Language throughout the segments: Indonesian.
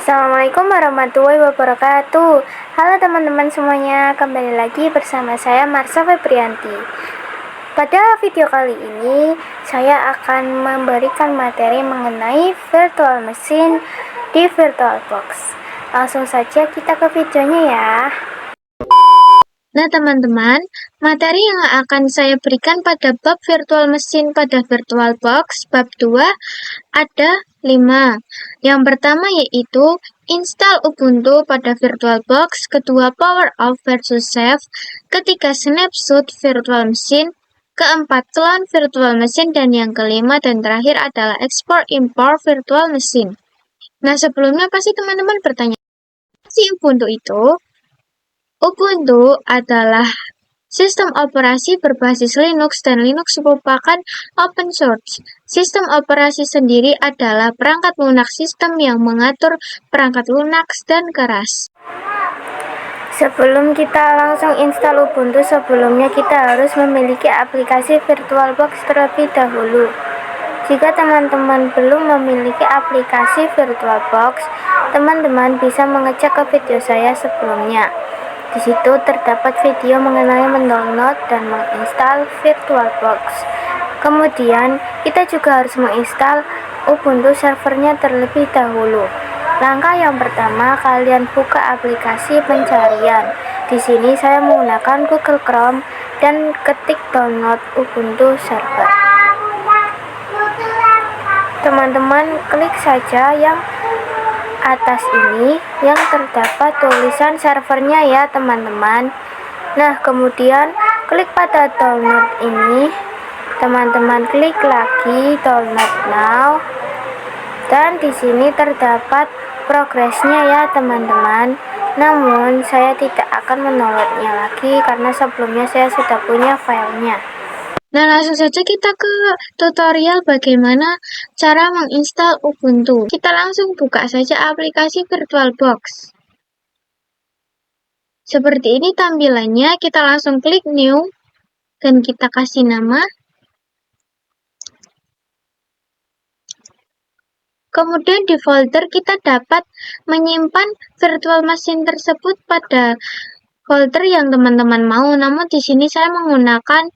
Assalamualaikum warahmatullahi wabarakatuh. Halo teman-teman semuanya, kembali lagi bersama saya Marsha Febrianti. Pada video kali ini, saya akan memberikan materi mengenai virtual machine di VirtualBox. Langsung saja kita ke videonya ya. Nah teman-teman, materi yang akan saya berikan pada bab virtual machine pada VirtualBox bab 2 ada 5. Yang pertama yaitu install Ubuntu pada VirtualBox, kedua power off versus save, ketiga snapshot virtual machine, keempat clone virtual machine, dan yang kelima dan terakhir adalah export import virtual machine. Nah sebelumnya pasti teman-teman bertanya, apa sih Ubuntu itu? Ubuntu adalah sistem operasi berbasis Linux dan Linux merupakan open source. Sistem operasi sendiri adalah perangkat lunak sistem yang mengatur perangkat lunak dan keras. Sebelum kita langsung install Ubuntu, sebelumnya kita harus memiliki aplikasi VirtualBox terlebih dahulu. Jika teman-teman belum memiliki aplikasi VirtualBox, teman-teman bisa mengecek ke video saya sebelumnya. Di situ terdapat video mengenai mendownload dan menginstal VirtualBox. Kemudian, kita juga harus menginstal Ubuntu servernya terlebih dahulu. Langkah yang pertama, kalian buka aplikasi pencarian. Di sini saya menggunakan Google Chrome dan ketik download Ubuntu server. Teman-teman klik saja yang atas ini yang terdapat tulisan servernya ya teman-teman. Nah kemudian klik pada download ini, teman-teman klik lagi download now, dan di sini terdapat progresnya ya teman-teman. Namun saya tidak akan mendownloadnya lagi karena sebelumnya saya sudah punya filenya. Nah, langsung saja kita ke tutorial bagaimana cara menginstal Ubuntu. Kita langsung buka saja aplikasi VirtualBox. Seperti ini tampilannya, kita langsung klik New, dan kita kasih nama. Kemudian di folder kita dapat menyimpan virtual machine tersebut pada folder yang teman-teman mau. Namun di sini saya menggunakan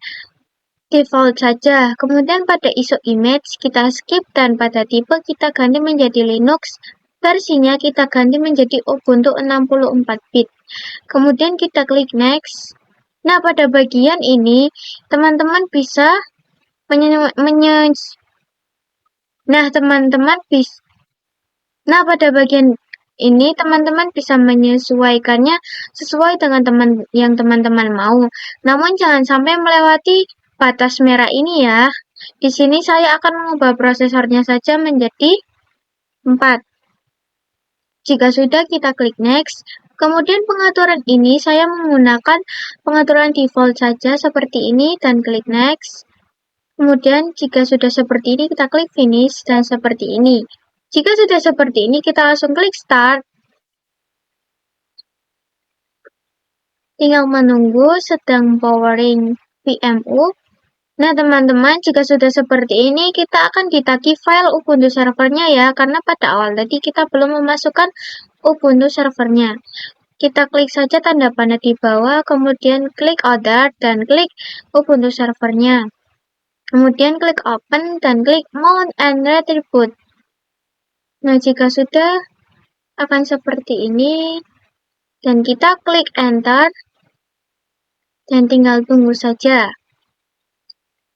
default saja. Kemudian pada ISO image kita skip dan pada tipe kita ganti menjadi Linux. Versinya kita ganti menjadi Ubuntu 64 bit. Kemudian kita klik next. Nah, pada bagian ini teman-teman bisa pada bagian ini teman-teman bisa menyesuaikannya sesuai dengan teman-teman mau. Namun jangan sampai melewati batas merah ini ya. Di sini saya akan mengubah prosesornya saja menjadi 4. Jika sudah, kita klik next. Kemudian pengaturan ini saya menggunakan pengaturan default saja seperti ini dan klik next. Kemudian jika sudah seperti ini kita klik finish dan seperti ini. Jika sudah seperti ini kita langsung klik start. Tinggal menunggu sedang powering VMU. Nah teman-teman, jika sudah seperti ini, kita akan ditagih file Ubuntu servernya ya, karena pada awal tadi kita belum memasukkan Ubuntu servernya. Kita klik saja tanda panah di bawah, kemudian klik order dan klik Ubuntu servernya. Kemudian klik open dan klik mount and retribution. Nah jika sudah, akan seperti ini, dan kita klik enter, dan tinggal tunggu saja.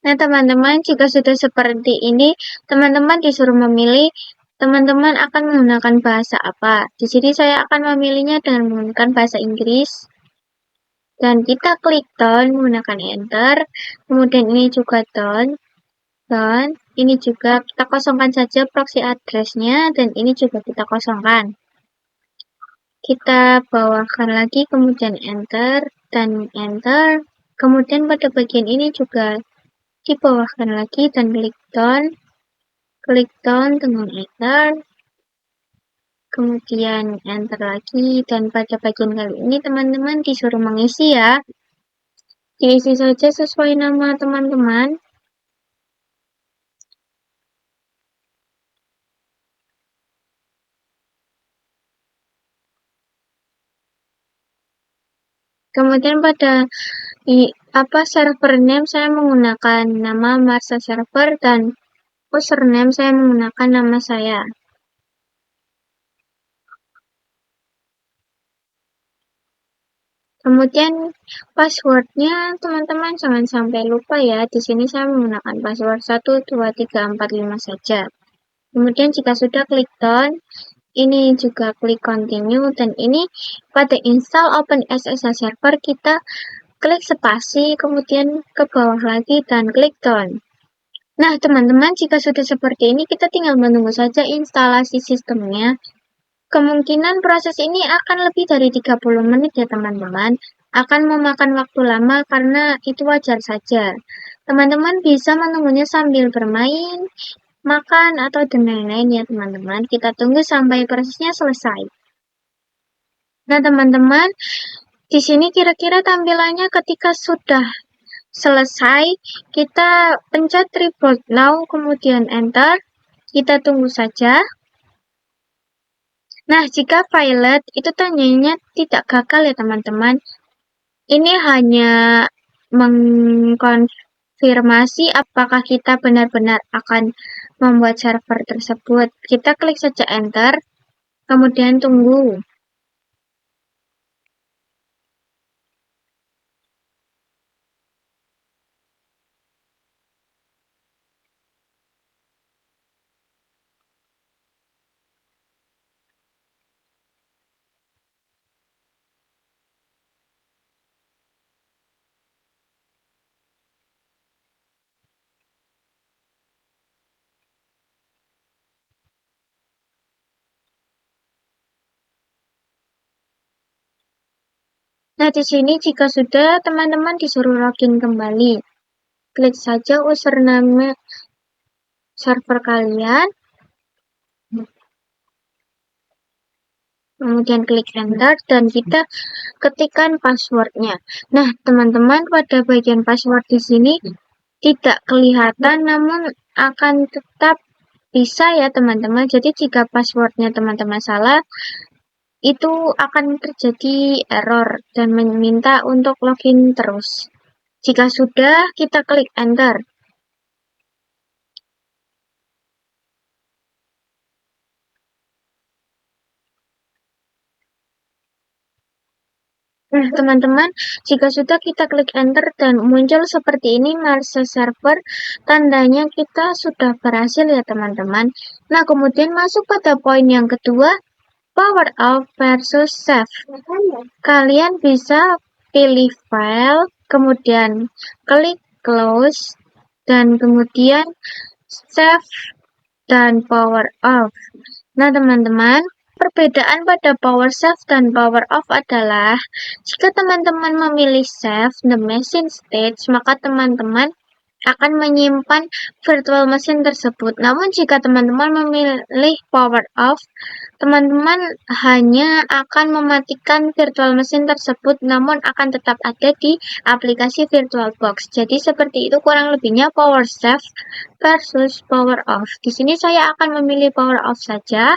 Nah teman-teman, jika sudah seperti ini, teman-teman disuruh memilih teman-teman akan menggunakan bahasa apa. Di sini saya akan memilihnya dengan menggunakan bahasa Inggris. Dan kita klik done menggunakan enter. Kemudian ini juga done. Ini juga kita kosongkan saja proxy address-nya, dan ini juga kita kosongkan. Kita bawahkan lagi, kemudian enter dan enter. Kemudian pada bagian ini juga dibawahkan lagi dan klik down dengan enter, kemudian enter lagi, dan pada bagian kali ini teman-teman disuruh mengisi ya, diisi saja sesuai nama teman-teman. Kemudian pada server name saya menggunakan nama Marsa Server dan username saya menggunakan nama saya. Kemudian passwordnya teman-teman jangan sampai lupa ya. Di sini saya menggunakan password 12345 saja. Kemudian jika sudah klik done, ini juga klik continue dan ini pada install OpenSSH server kita klik spasi kemudian ke bawah lagi dan klik done. Nah, teman-teman, jika sudah seperti ini kita tinggal menunggu saja instalasi sistemnya. Kemungkinan proses ini akan lebih dari 30 menit ya teman-teman. Akan memakan waktu lama karena itu wajar saja. Teman-teman bisa menunggunya sambil bermain, makan, atau dan lain-lain ya teman-teman. Kita tunggu sampai prosesnya selesai. Nah teman-teman, di sini kira-kira tampilannya ketika sudah selesai, kita pencet reboot now, kemudian enter. Kita tunggu saja. Nah, jika pilot itu tandanya tidak gagal ya teman-teman. Ini hanya mengkonfirmasi apakah kita benar-benar akan membuat server tersebut. Kita klik saja enter, kemudian tunggu. Nah, di sini jika sudah, teman-teman disuruh login kembali. Klik saja username server kalian. Kemudian klik enter dan kita ketikkan passwordnya. Nah, teman-teman pada bagian password di sini tidak kelihatan namun akan tetap bisa ya teman-teman. Jadi jika passwordnya teman-teman salah, itu akan terjadi error dan meminta untuk login terus. Jika sudah, kita klik enter. Nah, teman-teman, jika sudah kita klik enter dan muncul seperti ini Marsa server, tandanya kita sudah berhasil ya teman-teman. Nah, kemudian masuk pada poin yang kedua, power off versus save. Kalian bisa pilih file, kemudian klik close, dan kemudian save dan power off. Nah, teman-teman, perbedaan pada power save dan power off adalah jika teman-teman memilih save the machine stage, maka teman-teman akan menyimpan virtual machine tersebut. Namun jika teman-teman memilih power off, teman-teman hanya akan mematikan virtual machine tersebut namun akan tetap ada di aplikasi VirtualBox. Jadi seperti itu kurang lebihnya power save versus power off. Di sini saya akan memilih power off saja.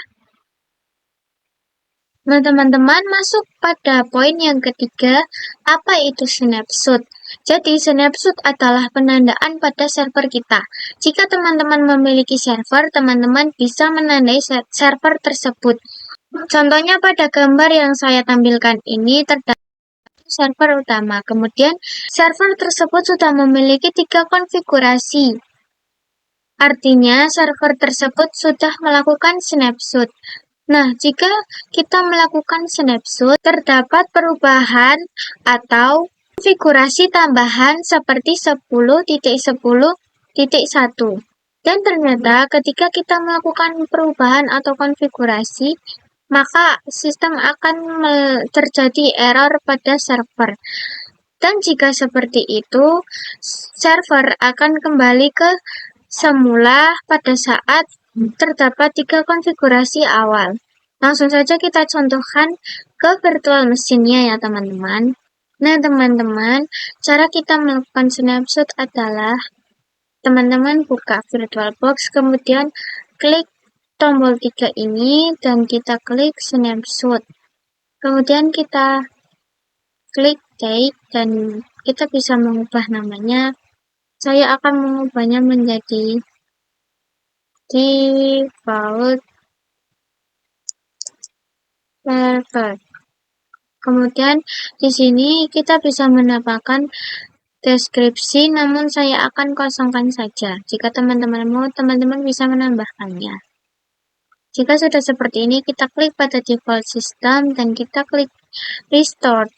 Nah, teman-teman masuk pada poin yang ketiga, apa itu snapshot? Jadi, snapshot adalah penandaan pada server kita. Jika teman-teman memiliki server, teman-teman bisa menandai server tersebut. Contohnya pada gambar yang saya tampilkan ini terdapat server utama. Kemudian, server tersebut sudah memiliki 3 konfigurasi. Artinya, server tersebut sudah melakukan snapshot. Nah, jika kita melakukan snapshot, terdapat perubahan atau konfigurasi tambahan seperti 10.10.1. Dan ternyata ketika kita melakukan perubahan atau konfigurasi, maka sistem akan terjadi error pada server. Dan jika seperti itu, server akan kembali ke semula pada saat terdapat 3 konfigurasi awal. Langsung saja kita contohkan ke virtual mesinnya ya teman-teman. Nah teman-teman, cara kita melakukan snapshot adalah teman-teman buka VirtualBox, kemudian klik tombol 3 ini dan kita klik snapshot. Kemudian kita klik take dan kita bisa mengubah namanya. Saya akan mengubahnya menjadi default server. Kemudian di sini kita bisa menambahkan deskripsi, namun saya akan kosongkan saja. Jika teman-teman mau, teman-teman bisa menambahkannya. Jika sudah seperti ini, kita klik pada default system dan kita klik restore.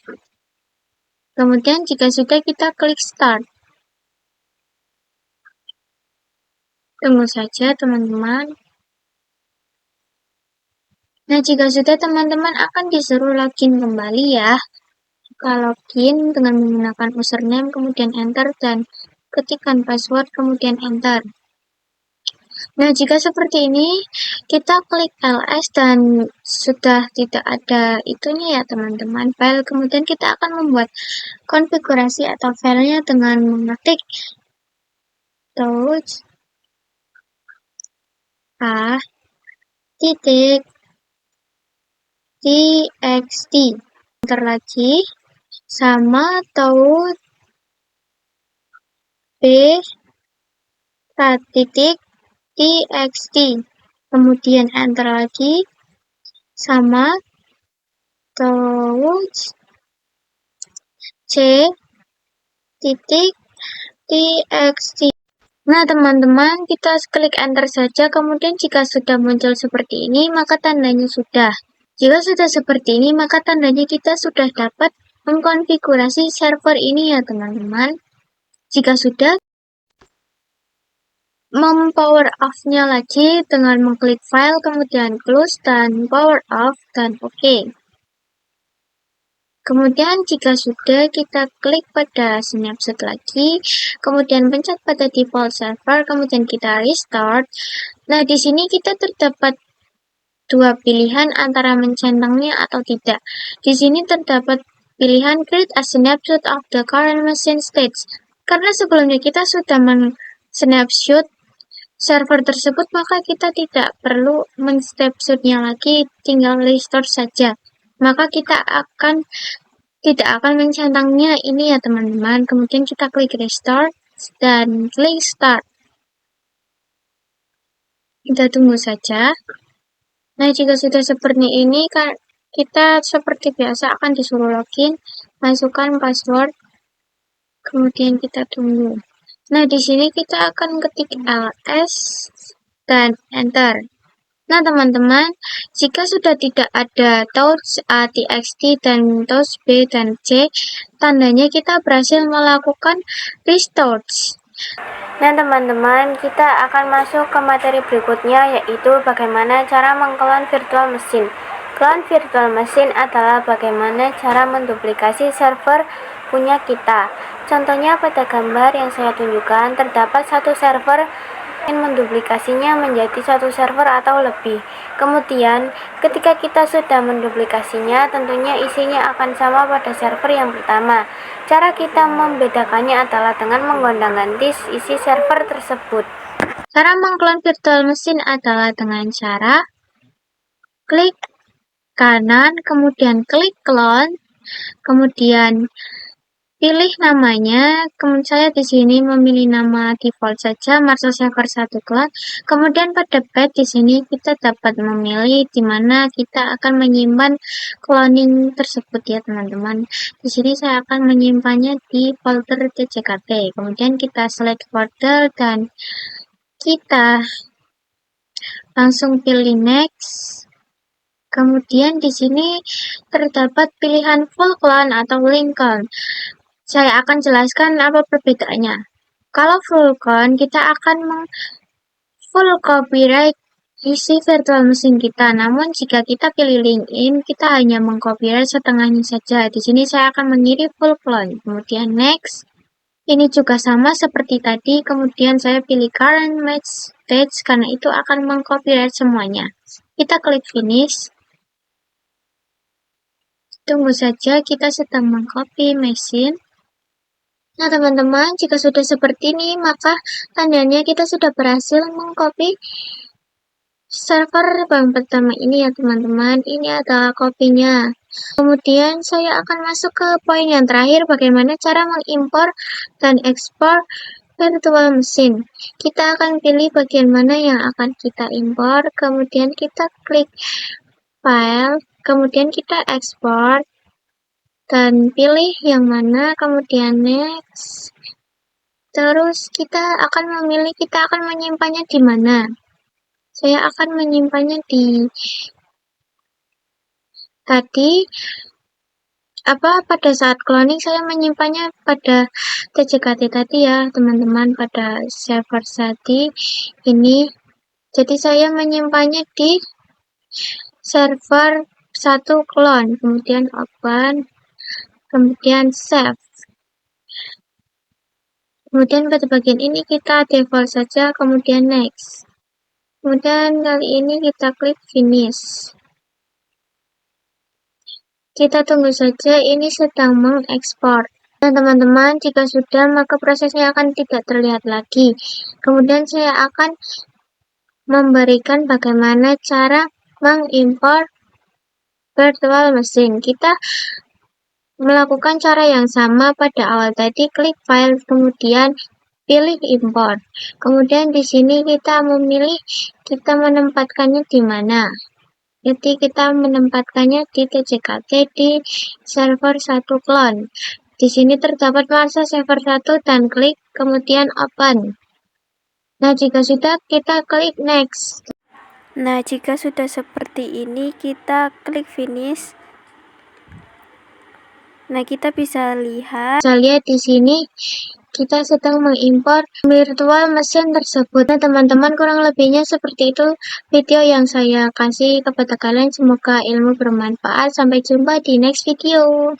Kemudian jika sudah, kita klik start. Tunggu saja teman-teman. Nah, jika sudah, teman-teman akan disuruh login kembali ya. Jika login dengan menggunakan username, kemudian enter, dan ketikkan password, kemudian enter. Nah, jika seperti ini, kita klik ls dan sudah tidak ada itunya ya teman-teman, file. Kemudian kita akan membuat konfigurasi atau filenya dengan mengetik touch titik txt, enter lagi, sama touch b titik txt, kemudian enter lagi, sama touch c titik txt. Nah teman-teman, kita klik enter saja, kemudian jika sudah muncul seperti ini, maka tandanya sudah. Jika sudah seperti ini, maka tandanya kita sudah dapat mengkonfigurasi server ini ya teman-teman. Jika sudah, mempower off-nya lagi dengan mengklik file, kemudian close dan power off dan OK. Kemudian jika sudah, kita klik pada snapshot lagi, kemudian pencet pada default server, kemudian kita restart. Nah, di sini kita terdapat dua pilihan antara mencentangnya atau tidak. Di sini terdapat pilihan create a snapshot of the current machine state. Karena sebelumnya kita sudah men-snapshot server tersebut, maka kita tidak perlu men-snapshotnya lagi, tinggal restore saja. Maka kita tidak akan mencentangnya ini ya teman-teman. Kemudian kita klik restore dan klik start. Kita tunggu saja. Nah, jika sudah seperti ini, kita seperti biasa akan disuruh login, masukkan password, kemudian kita tunggu. Nah, di sini kita akan ketik ls dan enter. Nah, teman-teman, jika sudah tidak ada touch a txt dan touch b dan c, tandanya kita berhasil melakukan restore. Nah, teman-teman, kita akan masuk ke materi berikutnya, yaitu bagaimana cara mengklon virtual machine. Klon virtual machine adalah bagaimana cara menduplikasi server punya kita. Contohnya pada gambar yang saya tunjukkan, terdapat satu server ingin menduplikasinya menjadi satu server atau lebih. Kemudian, ketika kita sudah menduplikasinya, tentunya isinya akan sama pada server yang pertama. Cara kita membedakannya adalah dengan menggonda-ganti isi server tersebut. Cara mengklon virtual machine adalah dengan cara klik kanan, kemudian klik clone, kemudian pilih namanya. Kemudian saya di sini memilih nama default saja, Marshall Server 1 Clone. Kemudian pada path di sini kita dapat memilih di mana kita akan menyimpan cloning tersebut ya teman-teman. Di sini saya akan menyimpannya di folder tckp. Kemudian kita select folder dan kita langsung pilih next. Kemudian di sini terdapat pilihan full clone atau link clone. Saya akan jelaskan apa perbedaannya. Kalau full clone, kita akan full copyright isi virtual machine kita. Namun jika kita pilih link in, kita hanya mengcopyright setengahnya saja. Di sini saya akan mengirim full clone. Kemudian next. Ini juga sama seperti tadi. Kemudian saya pilih current match stage karena itu akan mengcopyright semuanya. Kita klik finish. Tunggu saja, kita sedang mengcopy machine. Nah teman-teman, jika sudah seperti ini, maka tandanya kita sudah berhasil mengcopy server bank pertama ini ya teman-teman, ini adalah kopinya. Kemudian saya akan masuk ke poin yang terakhir, bagaimana cara mengimpor dan ekspor virtual machine. Kita akan pilih bagian mana yang akan kita impor, kemudian kita klik file, kemudian kita ekspor, dan pilih yang mana, kemudian next. Terus kita akan memilih, kita akan menyimpannya di mana. Saya akan menyimpannya di tadi pada saat cloning saya menyimpannya pada TJKT tadi ya teman-teman, pada server tadi ini. Jadi saya menyimpannya di server 1 clone, kemudian open, kemudian save. Kemudian pada bagian ini kita default saja, kemudian next. Kemudian kali ini kita klik finish. Kita tunggu saja, ini sedang mengekspor. Dan teman-teman, jika sudah, maka prosesnya akan tidak terlihat lagi. Kemudian saya akan memberikan bagaimana cara mengimpor virtual machine. Kita melakukan cara yang sama pada awal tadi, klik file, kemudian pilih import. Kemudian di sini kita memilih kita menempatkannya di mana. Jadi kita menempatkannya di TJKT di server 1 clone. Di sini terdapat masa server 1 dan klik kemudian open. Nah, jika sudah kita klik next. Nah, jika sudah seperti ini, kita klik finish. Nah, kita bisa lihat di sini kita sedang mengimpor virtual machine tersebut. Nah, teman-teman, kurang lebihnya seperti itu video yang saya kasih kepada kalian. Semoga ilmu bermanfaat. Sampai jumpa di next video.